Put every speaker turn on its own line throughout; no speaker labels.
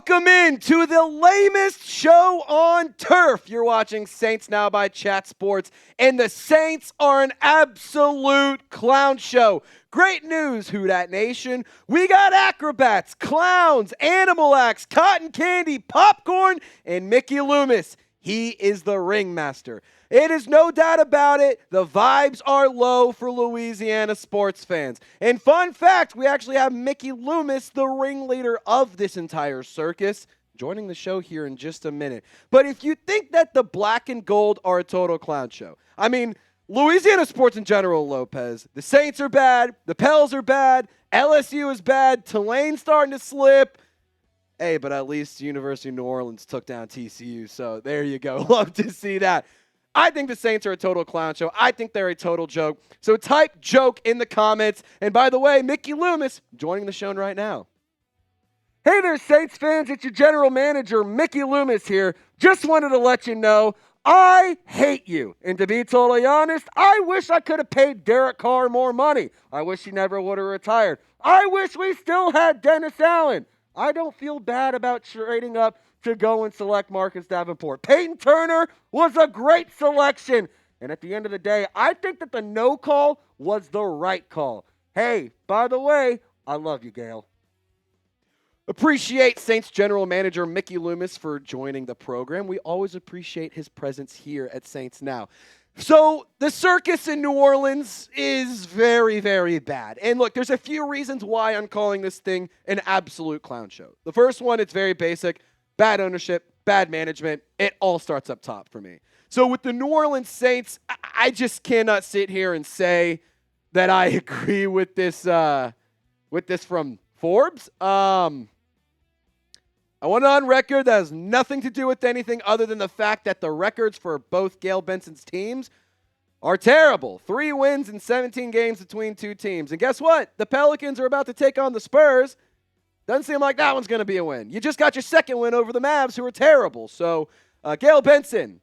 Welcome in to the lamest show on turf. You're watching Saints Now by Chat Sports, and the Saints are an absolute clown show. Great news, Who Dat Nation. We got acrobats, clowns, animal acts, cotton candy, popcorn, and Mickey Loomis. He is the ringmaster. It is no doubt about it, the vibes are low for Louisiana sports fans. And fun fact, we actually have Mickey Loomis, the ringleader of this entire circus, joining the show here in just a minute. But if you think that the black and gold are a total clown show, I mean, Louisiana sports in general, Lopez, the Saints are bad, the Pels are bad, LSU is bad, Tulane's starting to slip. Hey, but at least University of New Orleans took down TCU, so there you go. Love to see that. I think the Saints are a total clown show. I think they're a total joke. So type joke in the comments. And by the way, Mickey Loomis joining the show right now. Hey there, Saints fans. It's your general manager, Mickey Loomis here. Just wanted to let you know, I hate you. And to be totally honest, I wish I could have paid Derek Carr more money. I wish he never would have retired. I wish we still had Dennis Allen. I don't feel bad about trading up to go and select Marcus Davenport. Peyton Turner was a great selection. And at the end of the day, I think that the no call was the right call. Hey, by the way, I love you, Gayle. Appreciate Saints General Manager Mickey Loomis for joining the program. We always appreciate his presence here at Saints Now. So the circus in New Orleans is very, very bad. And look, there's a few reasons why I'm calling this thing an absolute clown show. The first one, it's very basic. Bad ownership, bad management. It all starts up top for me. So with the New Orleans Saints, I just cannot sit here and say that I agree with this from Forbes. I want it on record that has nothing to do with anything other than the fact that the records for both Gayle Benson's teams are terrible. 3 wins in 17 games between two teams. And guess what? The Pelicans are about to take on the Spurs. Doesn't seem like that one's going to be a win. You just got your second win over the Mavs, who are terrible. So, Gayle Benson,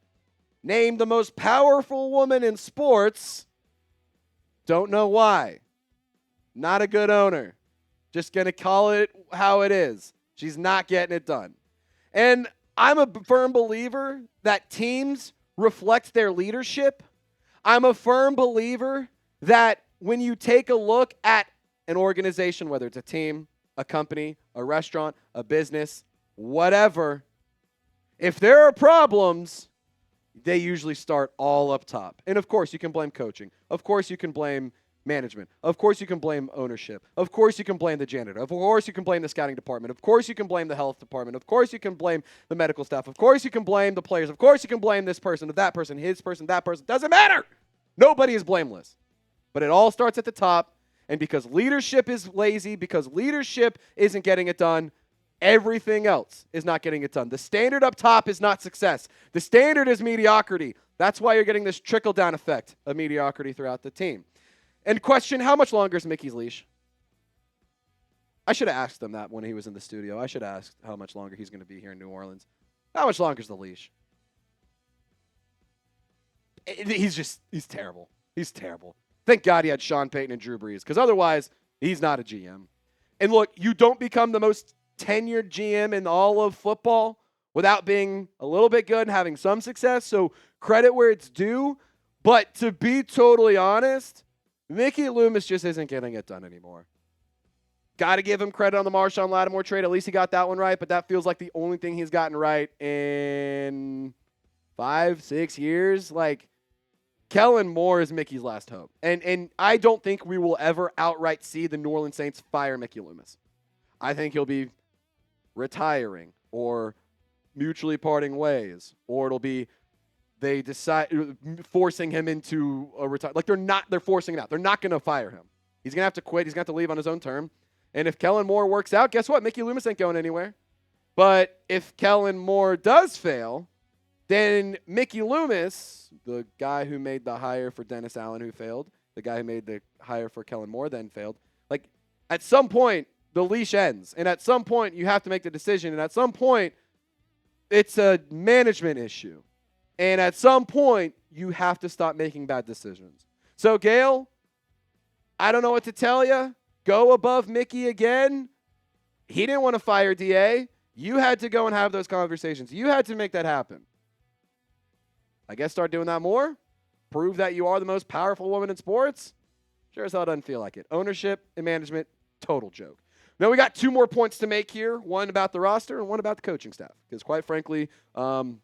named the most powerful woman in sports. Don't know why. Not a good owner. Just going to call it how it is. She's not getting it done. And I'm a firm believer that teams reflect their leadership. I'm a firm believer that when you take a look at an organization, whether it's a team, a company, a restaurant, a business, whatever, if there are problems, they usually start all up top. And of course, you can blame coaching. Of course, you can blame management. Of course, you can blame ownership. Of course, you can blame the janitor. Of course, you can blame the scouting department. Of course, you can blame the health department. Of course, you can blame the medical staff. Of course, you can blame the players. Of course, you can blame this person, that person, his person, that person. Doesn't matter. Nobody is blameless. But it all starts at the top. And because leadership is lazy, because leadership isn't getting it done, everything else is not getting it done. The standard up top is not success. The standard is mediocrity. That's why you're getting this trickle-down effect of mediocrity throughout the team. And question, how much longer is Mickey's leash? I should have asked him that when he was in the studio. I should have asked how much longer he's going to be here in New Orleans. How much longer is the leash? He's terrible. He's terrible. Thank God he had Sean Payton and Drew Brees, because otherwise, he's not a GM. And look, you don't become the most tenured GM in all of football without being a little bit good and having some success, so credit where it's due. But to be totally honest, Mickey Loomis just isn't getting it done anymore. Got to give him credit on the Marshawn Lattimore trade. At least he got that one right, but that feels like the only thing he's gotten right in 5-6 years. Like, Kellen Moore is Mickey's last hope. And I don't think we will ever outright see the New Orleans Saints fire Mickey Loomis. I think he'll be retiring or mutually parting ways, or it'll be they decide forcing him into a retire. Like they're forcing it out. They're not going to fire him. He's going to have to quit. He's going to have to leave on his own term. And if Kellen Moore works out, guess what? Mickey Loomis ain't going anywhere. But if Kellen Moore does fail, then Mickey Loomis, the guy who made the hire for Dennis Allen who failed, the guy who made the hire for Kellen Moore then failed, like at some point the leash ends. And at some point you have to make the decision. And at some point it's a management issue. And at some point you have to stop making bad decisions. So Gayle, I don't know what to tell you. Go above Mickey again. He didn't want to fire DA. You had to go and have those conversations. You had to make that happen. I guess start doing that more. Prove that you are the most powerful woman in sports. Sure as hell doesn't feel like it. Ownership and management, total joke. Now, we got 2 more points to make here. One about the roster and one about the coaching staff. Because quite frankly, all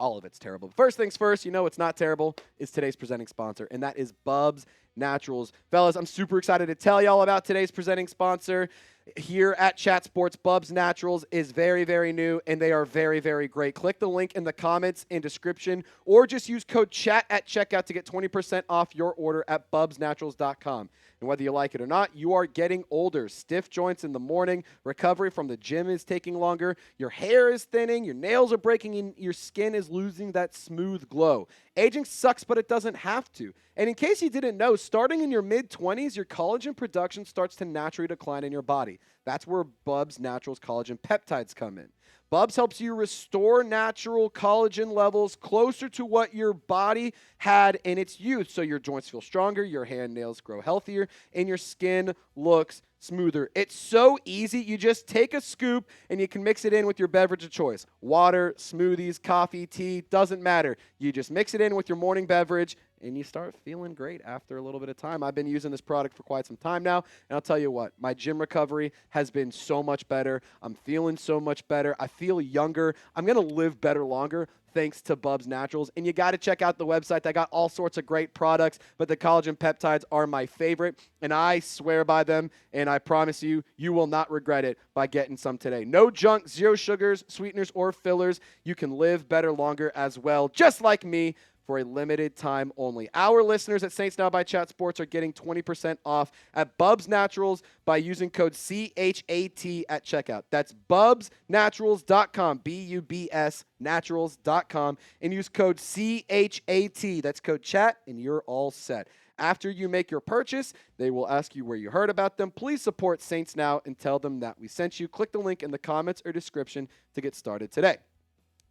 of it's terrible. First things first, you know what's not terrible is today's presenting sponsor, and that is Bubs Naturals. Fellas, I'm super excited to tell y'all about today's presenting sponsor. Here at Chat Sports, Bubs Naturals is very, very new, and they are very, very great. Click the link in the comments and description, or just use code CHAT at checkout to get 20% off your order at bubsnaturals.com. And whether you like it or not, you are getting older. Stiff joints in the morning, recovery from the gym is taking longer, your hair is thinning, your nails are breaking, and your skin is losing that smooth glow. Aging sucks, but it doesn't have to. And in case you didn't know, starting in your mid-20s, your collagen production starts to naturally decline in your body. That's where Bubs Naturals collagen peptides come in. Bubs helps you restore natural collagen levels closer to what your body had in its youth, so your joints feel stronger, your hair and nails grow healthier, and your skin looks smoother. It's so easy. You just take a scoop and you can mix it in with your beverage of choice. Water, smoothies, coffee, tea, doesn't matter. You just mix it in with your morning beverage and you start feeling great after a little bit of time. I've been using this product for quite some time now, and I'll tell you what, my gym recovery has been so much better. I'm feeling so much better. I feel younger. I'm going to live better longer thanks to Bubs Naturals. And you got to check out the website. They got all sorts of great products, but the collagen peptides are my favorite, and I swear by them, and I promise you, you will not regret it by getting some today. No junk, zero sugars, sweeteners, or fillers. You can live better longer as well, just like me, for a limited time only. Our listeners at Saints Now by Chat Sports are getting 20% off at Bubs Naturals by using code CHAT at checkout. That's bubsnaturals.com, B-U-B-S naturals.com, and use code CHAT. That's code CHAT, and you're all set. After you make your purchase, they will ask you where you heard about them. Please support Saints Now and tell them that we sent you. Click the link in the comments or description to get started today.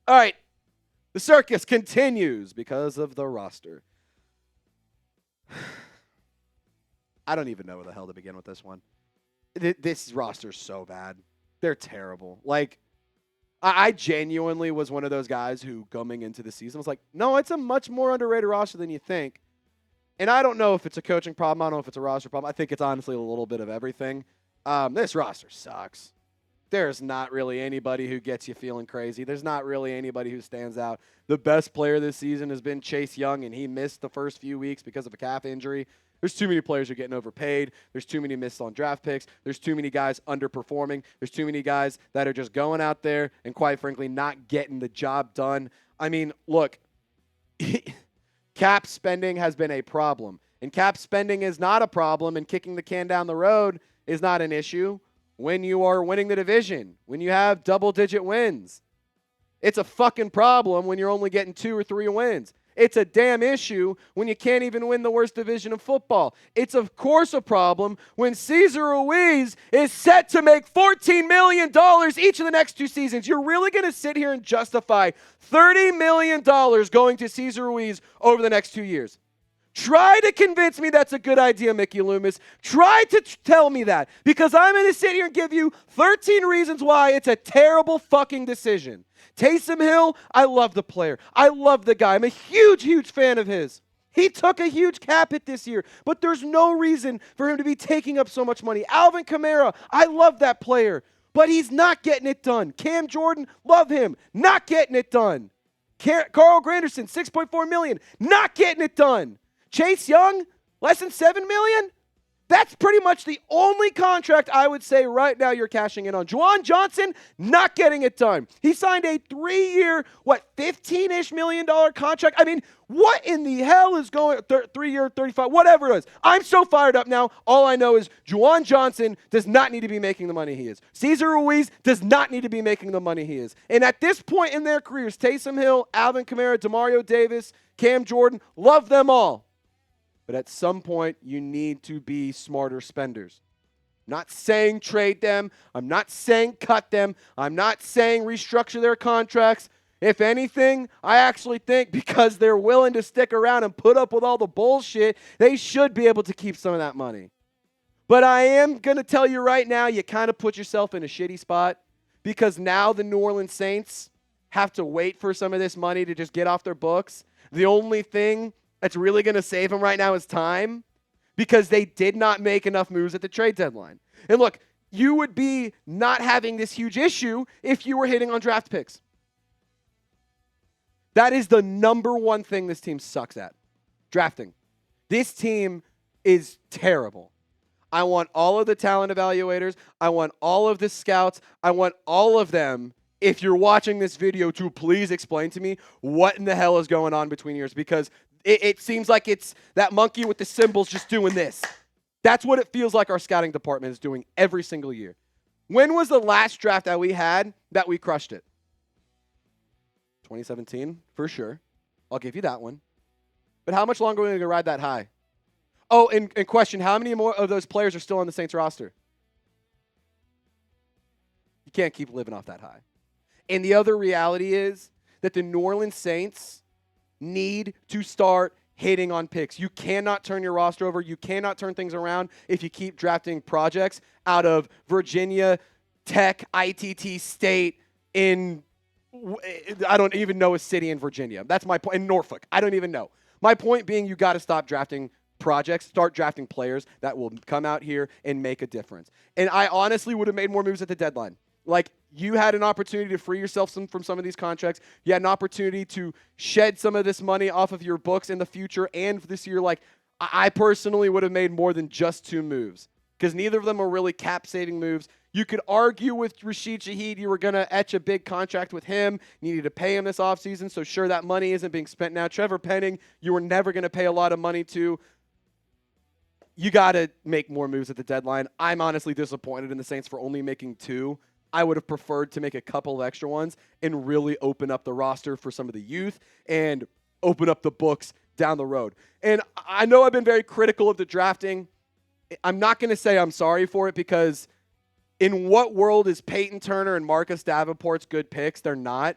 All right. The circus continues because of the roster. I don't even know where the hell to begin with this one. This roster's so bad. They're terrible. Like, I genuinely was one of those guys who, coming into the season, was like, no, it's a much more underrated roster than you think. And I don't know if it's a coaching problem. I don't know if it's a roster problem. I think it's honestly a little bit of everything. This roster sucks. There's not really anybody who gets you feeling crazy. There's not really anybody who stands out. The best player this season has been Chase Young, and he missed the first few weeks because of a calf injury. There's too many players who are getting overpaid. There's too many missed on draft picks. There's too many guys underperforming. There's too many guys that are just going out there and, quite frankly, not getting the job done. I mean, look, cap spending has been a problem. And cap spending is not a problem, and kicking the can down the road is not an issue. When you are winning the division, when you have double-digit wins. It's a fucking problem when you're only getting 2 or 3 wins. It's a damn issue when you can't even win the worst division of football. It's, of course, a problem when Cesar Ruiz is set to make $14 million each of the next 2 seasons. You're really going to sit here and justify $30 million going to Cesar Ruiz over the next 2 years? Try to convince me that's a good idea, Mickey Loomis. Try to tell me that, because I'm going to sit here and give you 13 reasons why it's a terrible fucking decision. Taysom Hill, I love the player. I love the guy. I'm a huge, huge fan of his. He took a huge cap hit this year, but there's no reason for him to be taking up so much money. Alvin Kamara, I love that player, but he's not getting it done. Cam Jordan, love him, not getting it done. Carl Granderson, $6.4 million, not getting it done. Chase Young, less than $7 million? That's pretty much the only contract I would say right now you're cashing in on. Juwan Johnson, not getting it done. He signed a 3-year, $15-ish million contract? I mean, what in the hell is going, 3-year, 35, whatever it is. I'm so fired up now. All I know is Juwan Johnson does not need to be making the money he is. Cesar Ruiz does not need to be making the money he is. And at this point in their careers, Taysom Hill, Alvin Kamara, Demario Davis, Cam Jordan, love them all. But at some point, you need to be smarter spenders. I'm not saying trade them. I'm not saying cut them. I'm not saying restructure their contracts. If anything, I actually think because they're willing to stick around and put up with all the bullshit, they should be able to keep some of that money. But I am going to tell you right now, you kind of put yourself in a shitty spot, because now the New Orleans Saints have to wait for some of this money to just get off their books. The only thing that's really going to save them right now is time, because they did not make enough moves at the trade deadline. And look, you would be not having this huge issue if you were hitting on draft picks. That is the number one thing this team sucks at, drafting. This team is terrible. I want all of the talent evaluators. I want all of the scouts. I want all of them, if you're watching this video, to please explain to me what in the hell is going on between years, because it seems like it's that monkey with the symbols just doing this. That's what it feels like our scouting department is doing every single year. When was the last draft that we had that we crushed it? 2017, for sure. I'll give you that one. But how much longer are we going to ride that high? Oh, and question, how many more of those players are still on the Saints roster? You can't keep living off that high. And the other reality is that the New Orleans Saints need to start hitting on picks. You cannot turn your roster over. You cannot turn things around if you keep drafting projects out of Virginia Tech, ITT State, in, I don't even know a city in Virginia. That's my point. In Norfolk. I don't even know. My point being, you got to stop drafting projects, start drafting players that will come out here and make a difference. And I honestly would have made more moves at the deadline. Like, you had an opportunity to free yourself from some of these contracts. You had an opportunity to shed some of this money off of your books in the future and this year. Like, I personally would have made more than just 2 moves, because neither of them are really cap-saving moves. You could argue with Rashid Shaheed. You were going to etch a big contract with him. You needed to pay him this offseason, so sure, that money isn't being spent now. Trevor Penning, you were never going to pay a lot of money to. You got to make more moves at the deadline. I'm honestly disappointed in the Saints for only making 2. I would have preferred to make a couple of extra ones and really open up the roster for some of the youth and open up the books down the road. And I know I've been very critical of the drafting. I'm not going to say I'm sorry for it, because in what world is Peyton Turner and Marcus Davenport's good picks? They're not.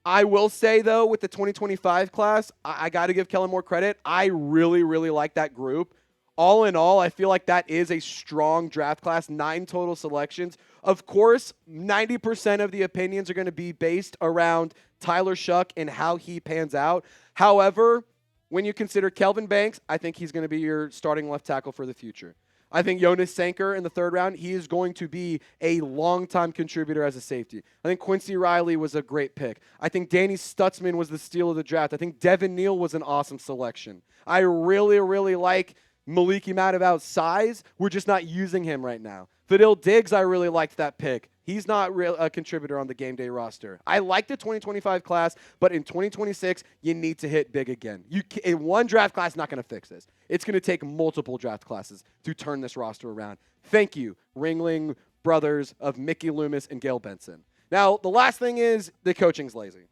I will say, though, with the 2025 class, I got to give Kellen Moore credit. I really, really like that group. All in all, I feel like that is a strong draft class, 9 total selections. Of course, 90% of the opinions are going to be based around Tyler Shuck and how he pans out. However, when you consider Kelvin Banks, I think he's going to be your starting left tackle for the future. I think Jonas Sanker in the 3rd round, he is going to be a long-time contributor as a safety. I think Quincy Riley was a great pick. I think Danny Stutzman was the steal of the draft. I think Devin Neal was an awesome selection. I really, really like Maliki Mataval's size. We're just not using him right now. Fadil Diggs, I really liked that pick. He's not a contributor on the game day roster. I like the 2025 class, but in 2026, you need to hit big again. In one draft class is not going to fix this. It's going to take multiple draft classes to turn this roster around. Thank you, Ringling brothers of Mickey Loomis and Gayle Benson. Now, the last thing is the coaching's lazy.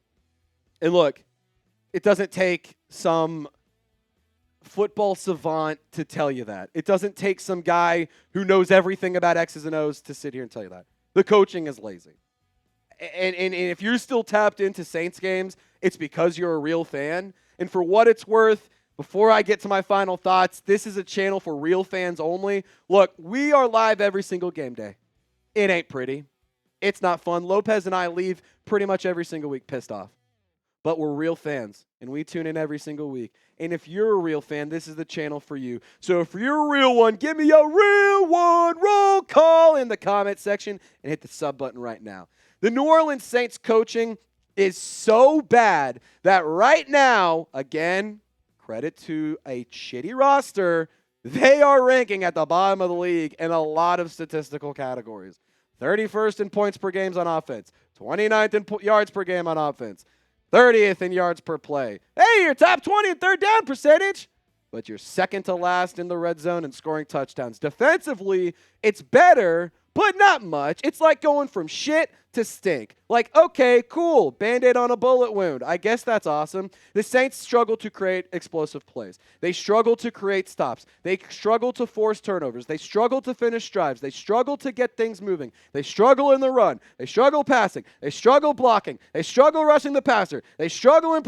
And look, it doesn't take some football savant to tell you that. It doesn't take some guy who knows everything about X's and O's to sit here and tell you that. The coaching is lazy. And if you're still tapped into Saints games, it's because you're a real fan. And for what it's worth, before I get to my final thoughts, this is a channel for real fans only. Look, we are live every single game day. It ain't pretty. It's not fun. Lopez and I leave pretty much every single week pissed off. But we're real fans, and we tune in every single week. And if you're a real fan, this is the channel for you. So if you're a real one, give me a real one. Roll call in the comment section and hit the sub button right now. The New Orleans Saints coaching is so bad that right now, again, credit to a shitty roster, they are ranking at the bottom of the league in a lot of statistical categories. 31st in points per game on offense, 29th in yards per game on offense, 30th in yards per play. Hey, you're top 20 in 3rd down percentage, but you're second to last in the red zone and scoring touchdowns. Defensively, it's better, but not much. It's like going from shit to stink. Like, okay, cool, Band-Aid on a bullet wound. I guess that's awesome. The Saints struggle to create explosive plays. They struggle to create stops. They struggle to force turnovers. They struggle to finish drives. They struggle to get things moving. They struggle in the run. They struggle passing. They struggle blocking. They struggle rushing the passer. They struggle in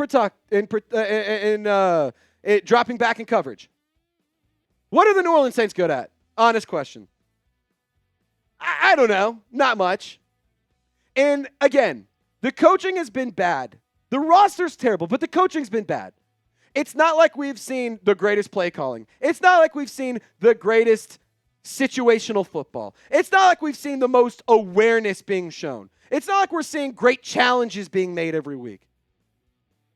dropping back in coverage. What are the New Orleans Saints good at? Honest question. I don't know. Not much. And again, the coaching has been bad. The roster's terrible, but the coaching's been bad. It's not like we've seen the greatest play calling. It's not like we've seen the greatest situational football. It's not like we've seen the most awareness being shown. It's not like we're seeing great challenges being made every week.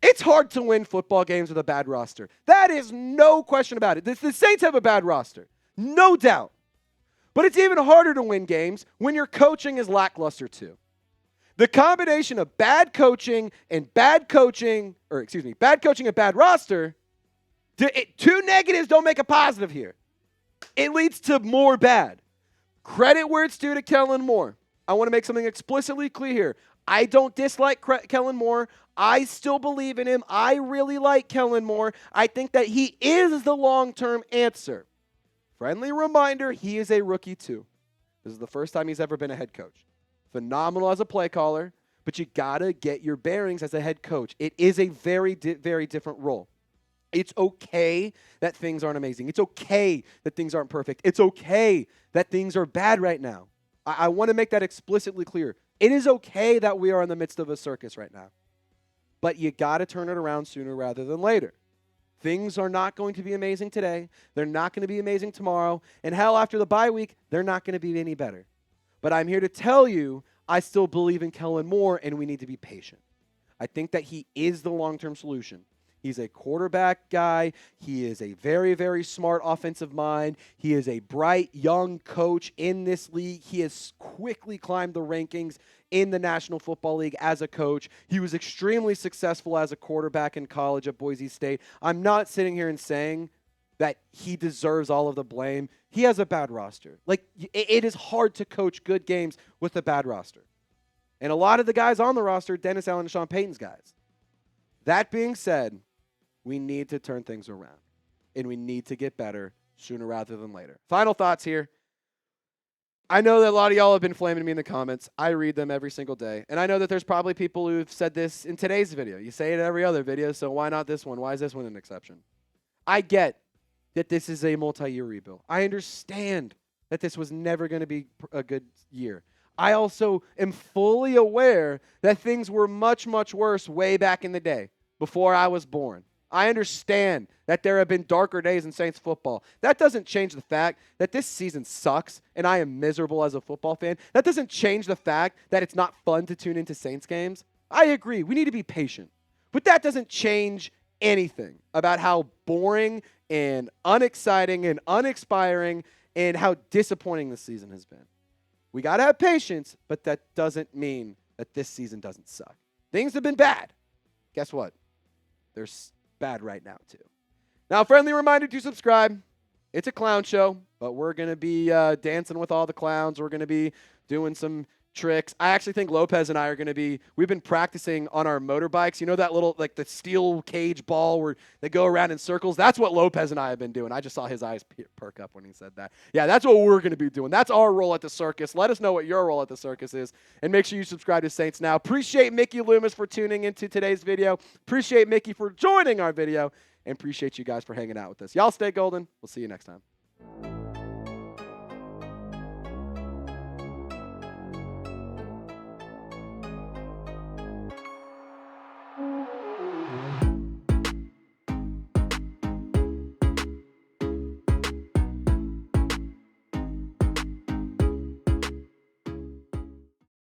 It's hard to win football games with a bad roster. That is no question about it. The Saints have a bad roster, no doubt. But it's even harder to win games when your coaching is lackluster too. The combination of bad coaching and bad roster, two negatives don't make a positive here. It leads to more bad. Credit where it's due to Kellen Moore. I want to make something explicitly clear here. I don't dislike Kellen Moore. I still believe in him. I really like Kellen Moore. I think that he is the long-term answer. Friendly reminder, he is a rookie too. This is the first time he's ever been a head coach. Phenomenal as a play caller, but you got to get your bearings as a head coach. It is a very, very different role. It's okay that things aren't amazing. It's okay that things aren't perfect. It's okay that things are bad right now. I want to make that explicitly clear. It is okay that we are in the midst of a circus right now. But you got to turn it around sooner rather than later. Things are not going to be amazing today. They're not going to be amazing tomorrow. And hell, after the bye week, they're not going to be any better. But I'm here to tell you, I still believe in Kellen Moore, and we need to be patient. I think that he is the long-term solution. He's a quarterback guy. He is a very, very smart offensive mind. He is a bright, young coach in this league. He has quickly climbed the rankings in the National Football League as a coach. He was extremely successful as a quarterback in college at Boise State. I'm not sitting here and saying that he deserves all of the blame. He has a bad roster. It is hard to coach good games with a bad roster. And a lot of the guys on the roster, Dennis Allen and Sean Payton's guys. That being said, we need to turn things around. And we need to get better sooner rather than later. Final thoughts here. I know that a lot of y'all have been flaming me in the comments. I read them every single day. And I know that there's probably people who've said this in today's video. You say it in every other video, so why not this one? Why is this one an exception? I get that this is a multi-year rebuild. I understand that this was never going to be a good year. I also am fully aware that things were much, much worse way back in the day, before I was born. I understand that there have been darker days in Saints football. That doesn't change the fact that this season sucks and I am miserable as a football fan. That doesn't change the fact that it's not fun to tune into Saints games. I agree. We need to be patient. But that doesn't change anything about how boring and unexciting and uninspiring and how disappointing this season has been. We got to have patience, but that doesn't mean that this season doesn't suck. Things have been bad. Guess what? They're bad right now, too. Now, friendly reminder to subscribe. It's a clown show, but we're going to be dancing with all the clowns. We're going to be doing some tricks. I actually think Lopez and I are going to be, we've been practicing on our motorbikes. You know that little, the steel cage ball where they go around in circles? That's what Lopez and I have been doing. I just saw his eyes perk up when he said that. Yeah, that's what we're going to be doing. That's our role at the circus. Let us know what your role at the circus is. And make sure you subscribe to Saints Now. Appreciate Mickey Loomis for tuning into today's video. Appreciate Mickey for joining our video. And appreciate you guys for hanging out with us. Y'all stay golden. We'll see you next time.